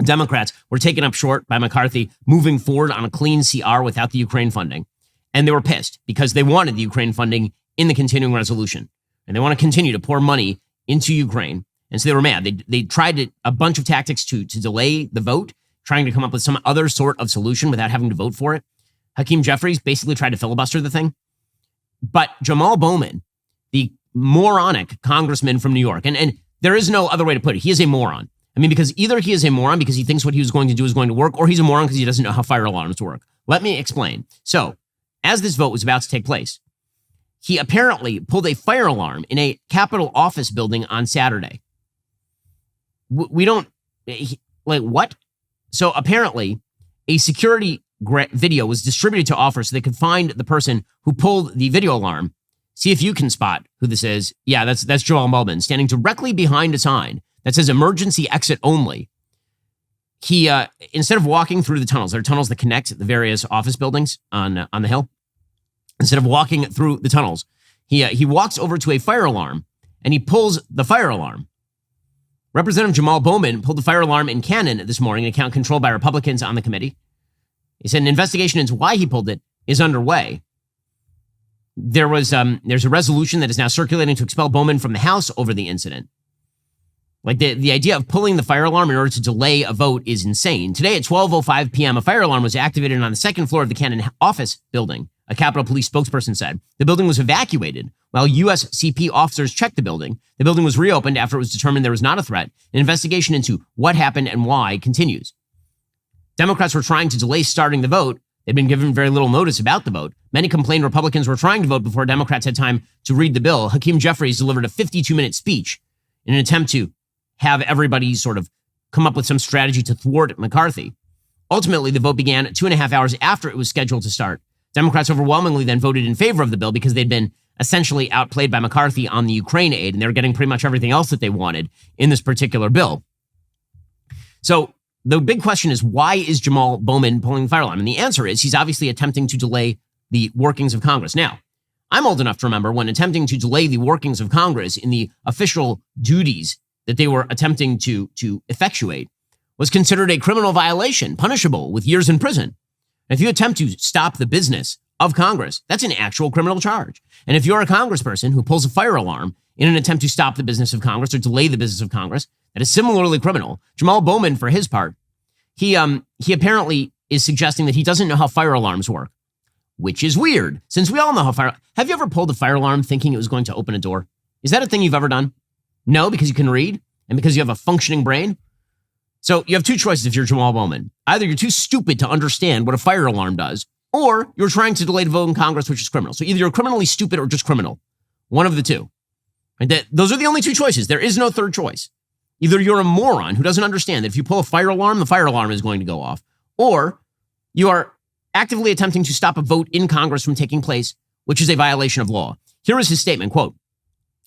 Democrats were taken up short by McCarthy moving forward on a clean CR without the Ukraine funding. And they were pissed because they wanted the Ukraine funding in the continuing resolution. And they want to continue to pour money into Ukraine. And so they were mad. They tried a bunch of tactics to delay the vote, trying to come up with some other sort of solution without having to vote for it. Hakeem Jeffries basically tried to filibuster the thing. But Jamaal Bowman, the moronic congressman from New York, and there is no other way to put it. He is a moron. I mean, because either he is a moron because he thinks what he was going to do is going to work, or he's a moron because he doesn't know how fire alarms work. Let me explain. So, as this vote was about to take place, he apparently pulled a fire alarm in a Capitol office building on Saturday. What? So apparently, a security video was distributed to officers so they could find the person who pulled the video alarm. See if you can spot who this is. Yeah, that's Jamaal Bowman standing directly behind a sign that says emergency exit only. He, instead of walking through the tunnels, there are tunnels that connect the various office buildings on the Hill. Instead of walking through the tunnels, he walks over to a fire alarm and he pulls the fire alarm. Representative Jamaal Bowman pulled the fire alarm in Cannon this morning, an account controlled by Republicans on the committee. He said an investigation into why he pulled it is underway. There's a resolution that is now circulating to expel Bowman from the House over the incident. Like the idea of pulling the fire alarm in order to delay a vote is insane. Today at 12:05 p.m., a fire alarm was activated on the second floor of the Cannon office building, a Capitol Police spokesperson said. The building was evacuated while USCP officers checked the building. The building was reopened after it was determined there was not a threat. An investigation into what happened and why continues. Democrats were trying to delay starting the vote. They'd been given very little notice about the vote. Many complained Republicans were trying to vote before Democrats had time to read the bill. Hakeem Jeffries delivered a 52-minute speech in an attempt to have everybody sort of come up with some strategy to thwart McCarthy. Ultimately, the vote began 2.5 hours after it was scheduled to start. Democrats overwhelmingly then voted in favor of the bill because they'd been essentially outplayed by McCarthy on the Ukraine aid, and they were getting pretty much everything else that they wanted in this particular bill. So the big question is, why is Jamaal Bowman pulling the fire alarm? And the answer is he's obviously attempting to delay the workings of Congress. Now, I'm old enough to remember when attempting to delay the workings of Congress in the official duties that they were attempting to effectuate was considered a criminal violation, punishable with years in prison. If you attempt to stop the business of Congress, that's an actual criminal charge. And if you're a congressperson who pulls a fire alarm in an attempt to stop the business of Congress or delay the business of Congress, that is similarly criminal. Jamaal Bowman, for his part, he apparently is suggesting that he doesn't know how fire alarms work, which is weird, since we all know how fire... Have you ever pulled a fire alarm thinking it was going to open a door? Is that a thing you've ever done? No, because you can read and because you have a functioning brain? So you have two choices if you're Jamaal Bowman. Either you're too stupid to understand what a fire alarm does, or you're trying to delay the vote in Congress, which is criminal. So either you're criminally stupid or just criminal. One of the two. Right? Those are the only two choices. There is no third choice. Either you're a moron who doesn't understand that if you pull a fire alarm, the fire alarm is going to go off, or you are actively attempting to stop a vote in Congress from taking place, which is a violation of law. Here is his statement, quote,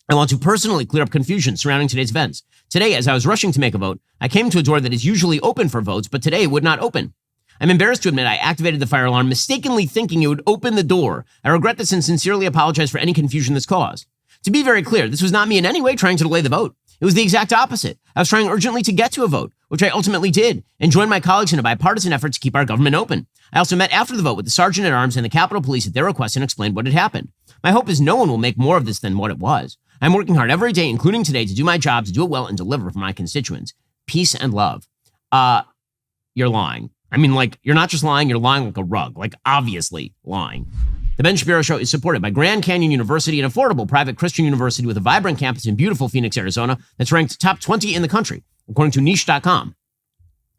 "I want to personally clear up confusion surrounding today's events. Today, as I was rushing to make a vote, I came to a door that is usually open for votes, but today would not open. I'm embarrassed to admit I activated the fire alarm, mistakenly thinking it would open the door. I regret this and sincerely apologize for any confusion this caused. To be very clear, this was not me in any way trying to delay the vote. It was the exact opposite. I was trying urgently to get to a vote, which I ultimately did, and joined my colleagues in a bipartisan effort to keep our government open. I also met after the vote with the Sergeant at Arms and the Capitol Police at their request and explained what had happened. My hope is no one will make more of this than what it was. I'm working hard every day, including today, to do my job, to do it well, and deliver for my constituents. Peace and love." You're lying. I mean, like, you're not just lying, you're lying like a rug, like obviously lying. The Ben Shapiro Show is supported by Grand Canyon University, an affordable private Christian university with a vibrant campus in beautiful Phoenix, Arizona, that's ranked top 20 in the country, according to niche.com.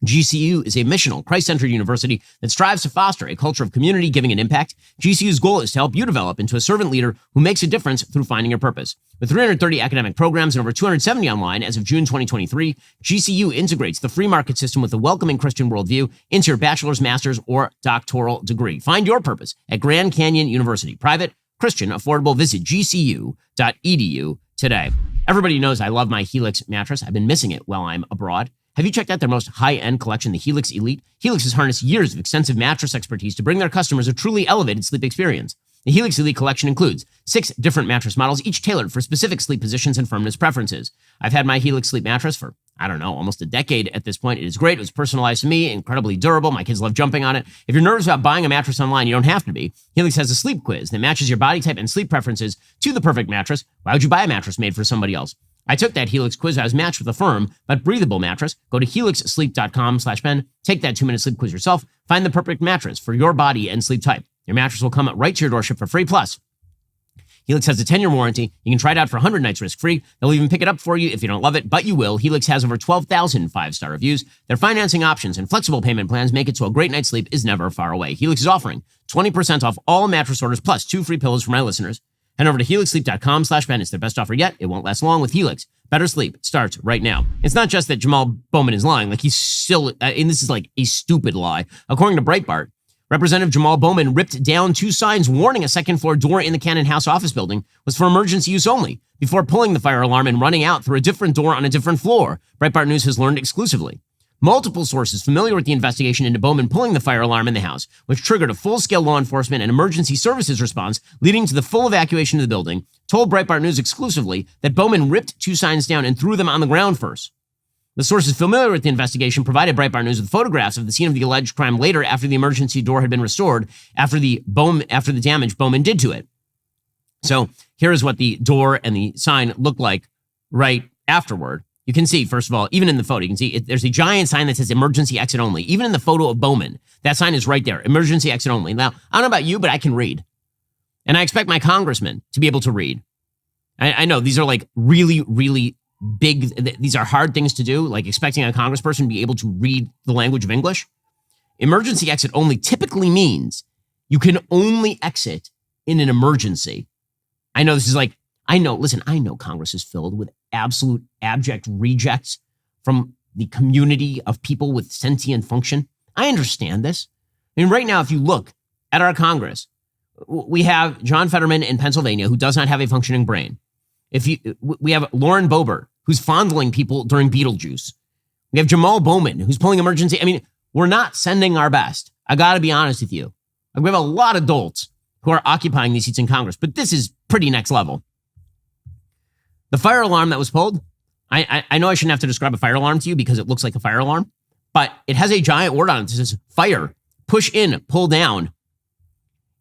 GCU is a missional, Christ-centered university that strives to foster a culture of community, giving, and impact. GCU's goal is to help you develop into a servant leader who makes a difference through finding your purpose. With 330 academic programs and over 270 online as of June 2023, GCU integrates the free market system with a welcoming Christian worldview into your bachelor's, master's, or doctoral degree. Find your purpose at Grand Canyon University. Private, Christian, affordable. Visit gcu.edu today. Everybody knows I love my Helix mattress. I've been missing it while I'm abroad. Have you checked out their most high-end collection, the Helix Elite? Helix has harnessed years of extensive mattress expertise to bring their customers a truly elevated sleep experience. The Helix Elite collection includes 6 different mattress models, each tailored for specific sleep positions and firmness preferences. I've had my Helix sleep mattress for, I don't know, almost a decade at this point. It is great. It was personalized to me, incredibly durable. My kids love jumping on it. If you're nervous about buying a mattress online, you don't have to be. Helix has a sleep quiz that matches your body type and sleep preferences to the perfect mattress. Why would you buy a mattress made for somebody else? I took that Helix quiz. I was matched with a firm but breathable mattress. Go to helixsleep.com/Ben. Take that 2-minute sleep quiz yourself. Find the perfect mattress for your body and sleep type. Your mattress will come right to your doorstep for free. Plus, Helix has a 10-year warranty. You can try it out for 100 nights risk-free. They'll even pick it up for you if you don't love it, but you will. Helix has over 12,000 5-star reviews. Their financing options and flexible payment plans make it so a great night's sleep is never far away. Helix is offering 20% off all mattress orders plus 2 free pillows for my listeners. Head over to helixsleep.com/Ben. It's their best offer yet. It won't last long with Helix. Better sleep starts right now. It's not just that Jamaal Bowman is lying. Like, he's still, and this is like a stupid lie. According to Breitbart, Representative Jamaal Bowman ripped down 2 signs warning a second-floor door in the Cannon House office building was for emergency use only before pulling the fire alarm and running out through a different door on a different floor, Breitbart News has learned exclusively. Multiple sources familiar with the investigation into Bowman pulling the fire alarm in the house, which triggered a full-scale law enforcement and emergency services response leading to the full evacuation of the building, told Breitbart News exclusively that Bowman ripped 2 signs down and threw them on the ground first. The sources familiar with the investigation provided Breitbart News with photographs of the scene of the alleged crime later after the emergency door had been restored after the damage Bowman did to it. So here is what the door and the sign looked like right afterward. You can see, first of all, even in the photo, you can see there's a giant sign that says emergency exit only. Even in the photo of Bowman, that sign is right there, emergency exit only. Now, I don't know about you, but I can read. And I expect my congressman to be able to read. I know these are like really, really big, these are hard things to do, like expecting a congressperson to be able to read the language of English. Emergency exit only typically means you can only exit in an emergency. I know this is like, I know Congress is filled with absolute abject rejects from the community of people with sentient function. I understand this. I mean, right now, if you look at our Congress, we have John Fetterman in Pennsylvania, who does not have a functioning brain. We have Lauren Boebert, who's fondling people during Beetlejuice. We have Jamaal Bowman, who's pulling emergency. I mean, we're not sending our best. I got to be honest with you. We have a lot of dolts who are occupying these seats in Congress, but this is pretty next level. The fire alarm that was pulled, I know I shouldn't have to describe a fire alarm to you because it looks like a fire alarm, but it has a giant word on it that says fire, push in, pull down.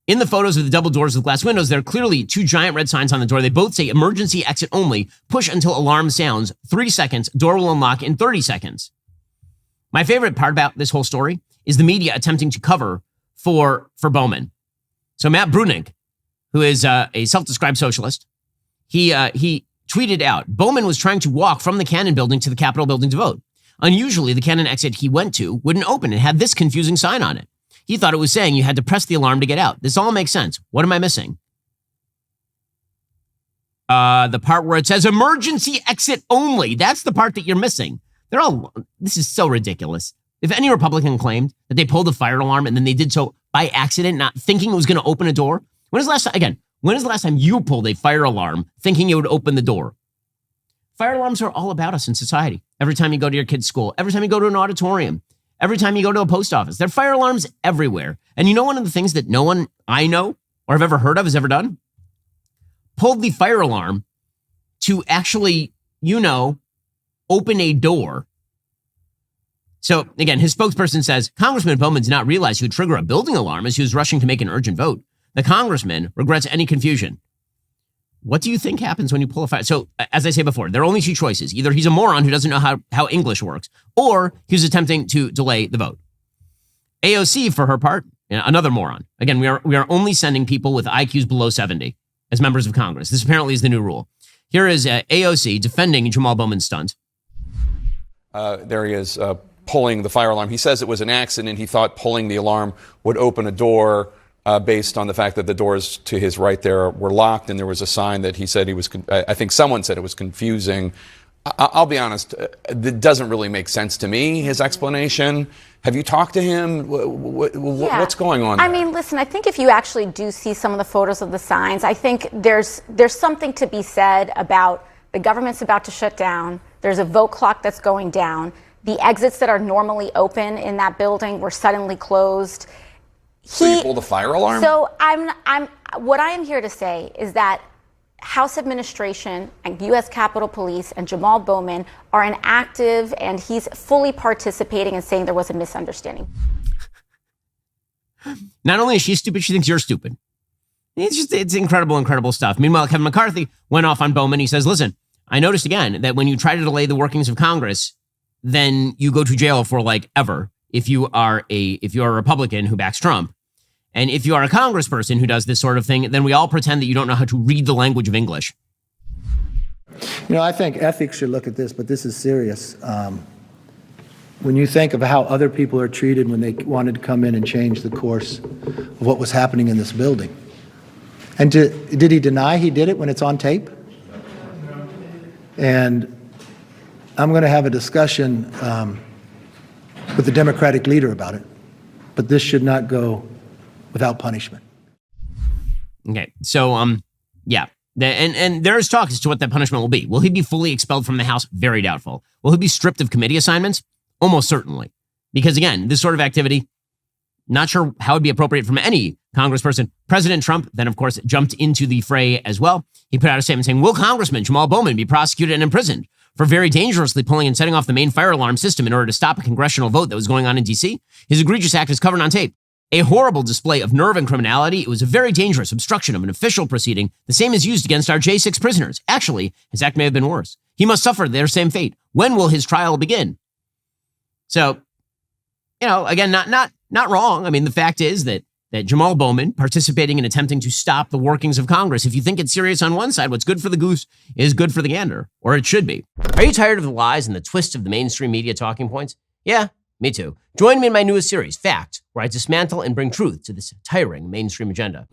In the photos of the double doors with glass windows, there are clearly 2 giant red signs on the door. They both say emergency exit only, push until alarm sounds, 3 seconds, door will unlock in 30 seconds. My favorite part about this whole story is the media attempting to cover for Bowman. So Matt Brunig, who is a self-described socialist, he tweeted out, Bowman was trying to walk from the Cannon building to the Capitol building to vote. Unusually, the Cannon exit he went to wouldn't open and had this confusing sign on it. He thought it was saying you had to press the alarm to get out. This all makes sense. What am I missing? The part where it says emergency exit only. That's the part that you're missing. This is so ridiculous. If any Republican claimed that they pulled the fire alarm and then they did so by accident, not thinking it was going to open a door, when is the last time you pulled a fire alarm thinking it would open the door? Fire alarms are all about us in society. Every time you go to your kid's school, every time you go to an auditorium, every time you go to a post office, there are fire alarms everywhere. And you know one of the things that no one I know or have ever heard of has ever done? Pulled the fire alarm to actually, open a door. So again, his spokesperson says, Congressman Bowman did not realize he would trigger a building alarm as he was rushing to make an urgent vote. The congressman regrets any confusion. What do you think happens when you pull a fire? So, as I say before, there are only 2 choices. Either he's a moron who doesn't know how English works, or he's attempting to delay the vote. AOC, for her part, another moron. Again, we are only sending people with IQs below 70 as members of Congress. This apparently is the new rule. Here is AOC defending Jamaal Bowman's stunt. There he is pulling the fire alarm. He says it was an accident. He thought pulling the alarm would open a door. Based on the fact that the doors to his right there were locked, and there was a sign that he said I think someone said it was confusing. I'll be honest, it doesn't really make sense to me, his explanation. Have you talked to him? What's going on there? I mean, listen, I think if you actually do see some of the photos of the signs, I think there's something to be said about the government's about to shut down. There's a vote clock that's going down. The exits that are normally open in that building were suddenly closed. So you pulled the fire alarm? So what I am here to say is that House administration and U.S. Capitol Police and Jamaal Bowman are an active, and he's fully participating in saying there was a misunderstanding. Not only is she stupid, she thinks you're stupid. It's incredible stuff. Meanwhile, Kevin McCarthy went off on Bowman. He says, listen, I noticed again that when you try to delay the workings of Congress, then you go to jail for like ever if you are a Republican who backs Trump. And if you are a congressperson who does this sort of thing, then we all pretend that you don't know how to read the language of English. I think ethics should look at this, but this is serious. When you think of how other people are treated when they wanted to come in and change the course of what was happening in this building. And did he deny he did it when it's on tape? And I'm going to have a discussion with the Democratic leader about it, but this should not go without punishment. Okay, so yeah, and there is talk as to what that punishment will be. Will he be fully expelled from the House? Very doubtful. Will he be stripped of committee assignments? Almost certainly, because again, this sort of activity, not sure how it would be appropriate from any congressperson. President Trump then, of course, jumped into the fray as well. He put out a statement saying, will Congressman Jamaal Bowman be prosecuted and imprisoned for very dangerously pulling and setting off the main fire alarm system in order to stop a congressional vote that was going on in D.C.? His egregious act is covered on tape. A horrible display of nerve and criminality. It was a very dangerous obstruction of an official proceeding, the same as used against our J6 prisoners. Actually, his act may have been worse. He must suffer their same fate. When will his trial begin? So, again, not wrong. I mean, the fact is that Jamaal Bowman participating in attempting to stop the workings of Congress. If you think it's serious on one side, what's good for the goose is good for the gander, or it should be. Are you tired of the lies and the twists of the mainstream media talking points? Yeah, me too. Join me in my newest series, Fact, where I dismantle and bring truth to this tiring mainstream agenda.